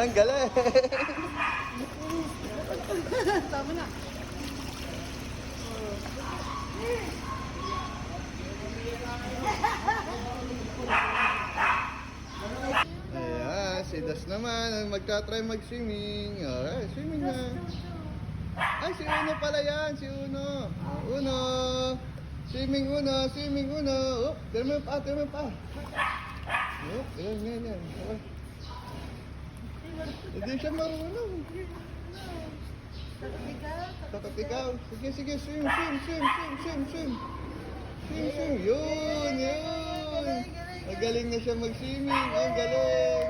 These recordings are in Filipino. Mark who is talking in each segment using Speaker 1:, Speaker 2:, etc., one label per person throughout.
Speaker 1: Ang galing.
Speaker 2: Tama na.
Speaker 1: Ayan, si Das naman ang magta-try mag-swimming. Alright, swimming na. Ay, si Uno pala yan, si Uno. Uno. Swimming Uno, swimming Uno. Oh, tira mo pa. Oh, yan. Okay. Hindi siya marunong. Takot ikaw. Sige, swim. Swim. Yun. Magaling na siya mag-swimming. Ang galing.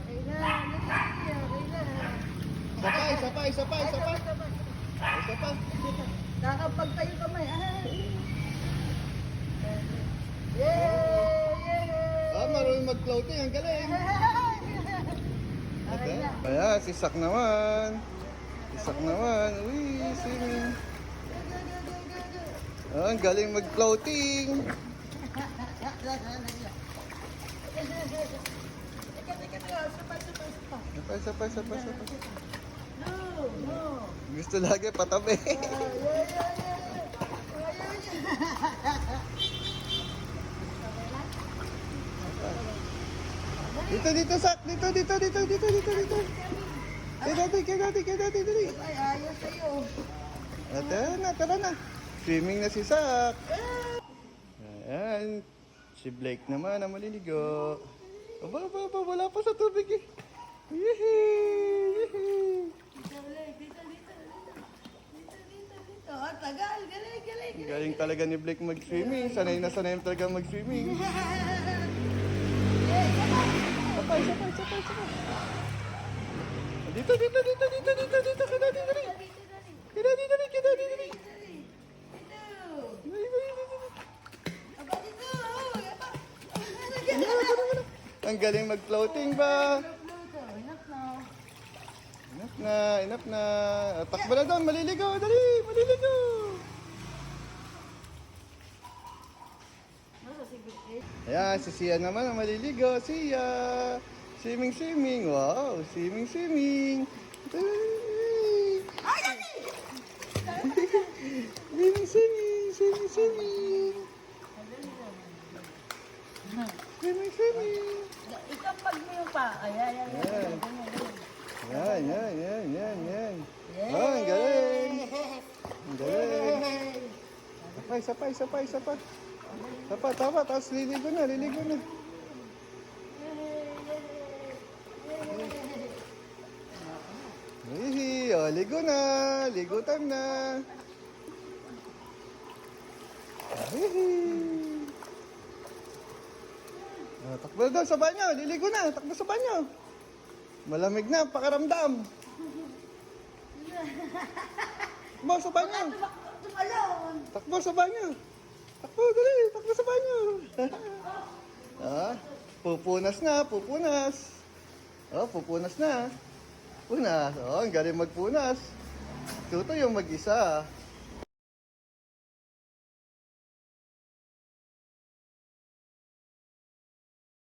Speaker 2: Okay na.
Speaker 1: Sapay. Isa pa.
Speaker 2: Kakapagtayo kamay. Yay!
Speaker 1: Ah, marunong mag-floating. Ang galing.
Speaker 2: Okay na.
Speaker 1: Ayan, si Sak naman. Uy, swimming. Ah, ang galing mag-floating. Sapay.
Speaker 2: No.
Speaker 1: Gusto lagi patabi. Dito, Sak. Dito. Kaya dati.
Speaker 2: Ay, ayos sa'yo.
Speaker 1: Tara na. Swimming na si Sak. Ayan. Si Blake naman ang maliligo. Aba, wala pa sa tubig eh. Yehey.
Speaker 2: Dito. Tagal. Galing.
Speaker 1: Galing talaga ni Blake mag-swimming. Sanay na talaga mag-swimming. Sapay. Dito. Kaya dali. Ang galing mag-floating ba? Enough na. Takbo na doon, maliligo. Dali, maliligo. Ayan, si Sia naman ang maliligo. Sia. Swimming. Wow, swimming.
Speaker 2: Ay, dali!
Speaker 1: Swimming.
Speaker 2: Ikapag mo yung pa. Ayan.
Speaker 1: Yan. Oh, ang galing. Sapay. Tama. Tapos liligo na. Ligo na. Ligo time na. Takbo doon sa banyo. Liligo na. Takbo sa banyo. Malamig na. Pakaramdam. Takbo sa banyo.
Speaker 2: Tumalon!
Speaker 1: Takbo sa banyo. Dali. Takbo sa banyo. Pupunas na. Pupunas na. Punas. Ang galing magpunas. Tuto yung mag-isa.